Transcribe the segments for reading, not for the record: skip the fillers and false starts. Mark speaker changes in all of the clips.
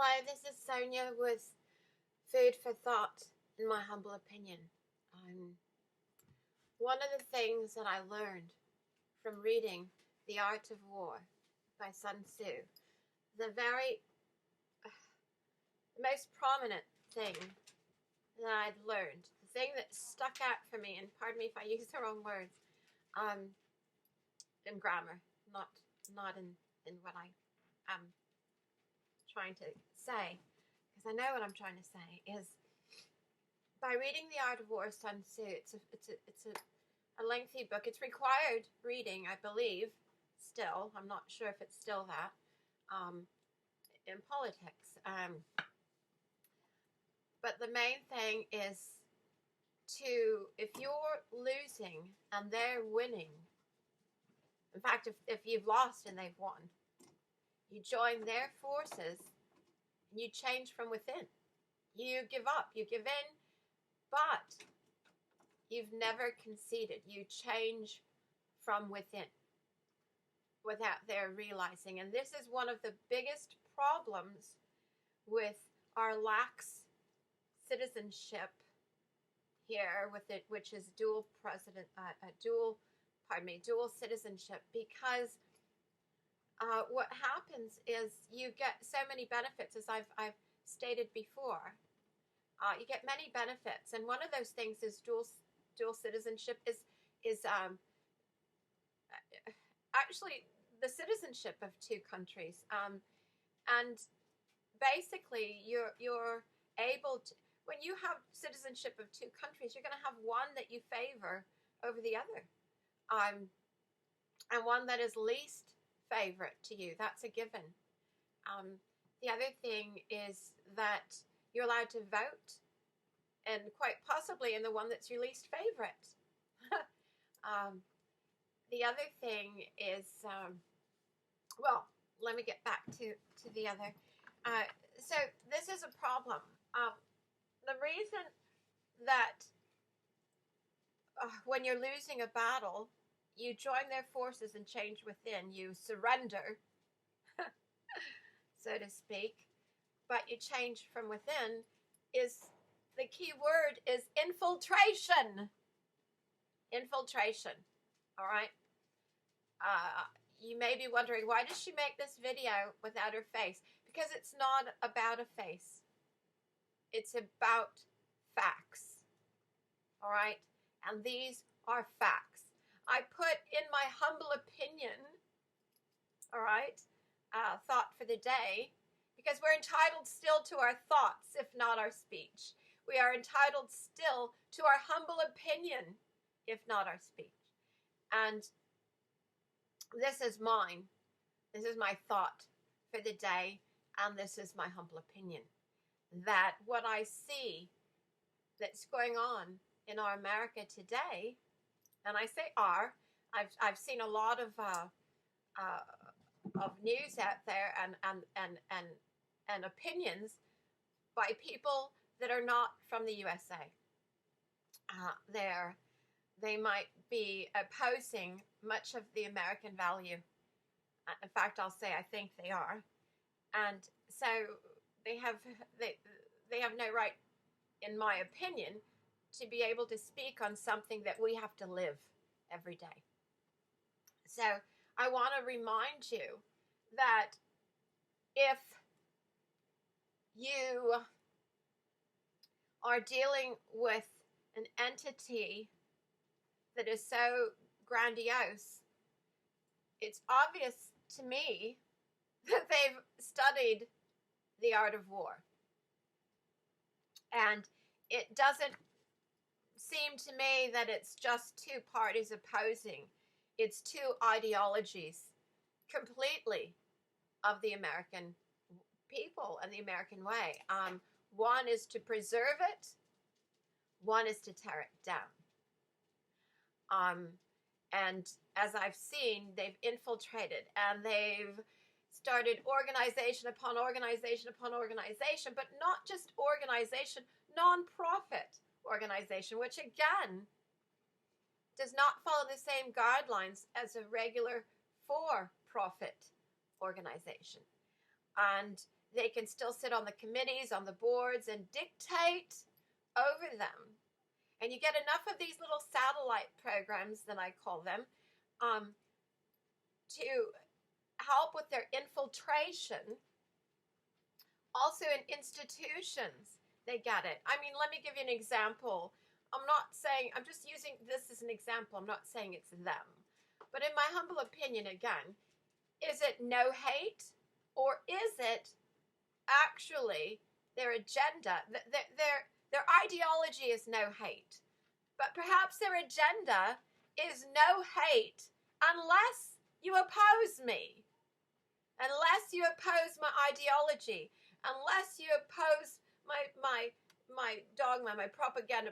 Speaker 1: Hello, this is Sonia with Food for Thought, in my humble opinion. One of the things that I learned from reading The Art of War by Sun Tzu, the most prominent thing that I'd learned, the thing that stuck out for me, and pardon me if I use the wrong words, in grammar, not in what I am trying to say, because I know what I'm trying to say, is by reading The Art of War, Sun Tzu. It's a lengthy book. It's required reading, I believe, still. I'm not sure if it's still that, in politics. But the main thing is if you're losing and they're winning, in fact, if you've lost and they've won, you join their forces and you change from within. You give up, you give in, but you've never conceded. You change from within without their realizing. And this is one of the biggest problems with our lax citizenship here with it, which is dual citizenship, because what happens is you get so many benefits, as I've stated before. You get many benefits, and one of those things is dual citizenship is actually the citizenship of two countries, and basically you're able to, when you have citizenship of two countries, you're going to have one that you favor over the other, and one that is least favorite to you. That's a given. The other thing is that you're allowed to vote, and quite possibly in the one that's your least favorite. The other thing is, well, let me get back to the other. So this is a problem. The reason that when you're losing a battle, you join their forces and change within. You surrender, so to speak, but you change from within. Is the key word is infiltration. Infiltration. All right. You may be wondering, why does she make this video without her face? Because it's not about a face. It's about facts. All right. And these are facts. I put in my humble opinion, all right, thought for the day, because we're entitled still to our thoughts, if not our speech. We are entitled still to our humble opinion, if not our speech. And this is mine. This is my thought for the day, and this is my humble opinion. That what I see that's going on in our America today, and I say I've seen a lot of news out there and opinions by people that are not from the USA. They might be opposing much of the American value. In fact, I'll say I think they are, and so they have no right, in my opinion, to be able to speak on something that we have to live every day. So I want to remind you that if you are dealing with an entity that is so grandiose, it's obvious to me that they've studied the art of war. And it doesn't seem to me that it's just two parties opposing. It's two ideologies completely of the American people and the American way. One is to preserve it. One is to tear it down. And as I've seen, they've infiltrated and they've started organization upon organization upon organization, but not just organization, non-profit organization, which again does not follow the same guidelines as a regular for-profit organization. And they can still sit on the committees, on the boards, and dictate over them. And you get enough of these little satellite programs, that I call them, to help with their infiltration. Also in institutions, they get it. I mean, let me give you an example. I'm just using this as an example. I'm not saying it's them. But in my humble opinion, again, is it no hate, or is it actually their agenda? Their ideology is no hate, but perhaps their agenda is no hate unless you oppose me, unless you oppose my ideology, unless you oppose my dogma, my propaganda,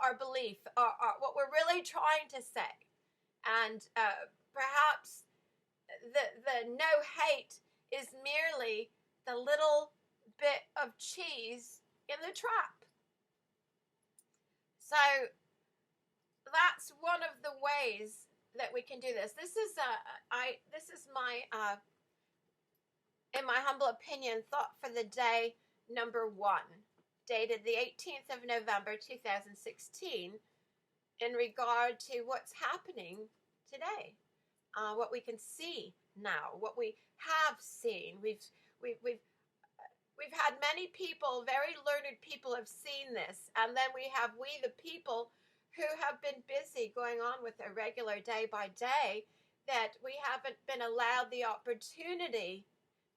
Speaker 1: our belief, what we're really trying to say. And perhaps the no hate is merely the little bit of cheese in the trap. So that's one of the ways that we can do this. This is my in my humble opinion, thought for the day number 1, dated the 18th of November 2016, in regard to what's happening today, what we can see now, what we have seen. We've had many people, very learned people, have seen this, and then we the people who have been busy going on with their regular day by day, that we haven't been allowed the opportunity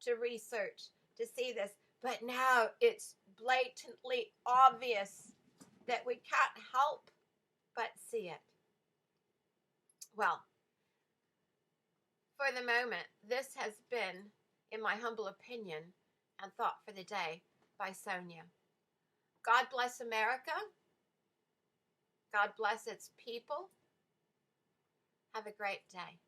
Speaker 1: to research, to see this. But now it's blatantly obvious that we can't help but see it. Well, for the moment, this has been, in my humble opinion, and thought for the day by Sonia. God bless America. God bless its people. Have a great day.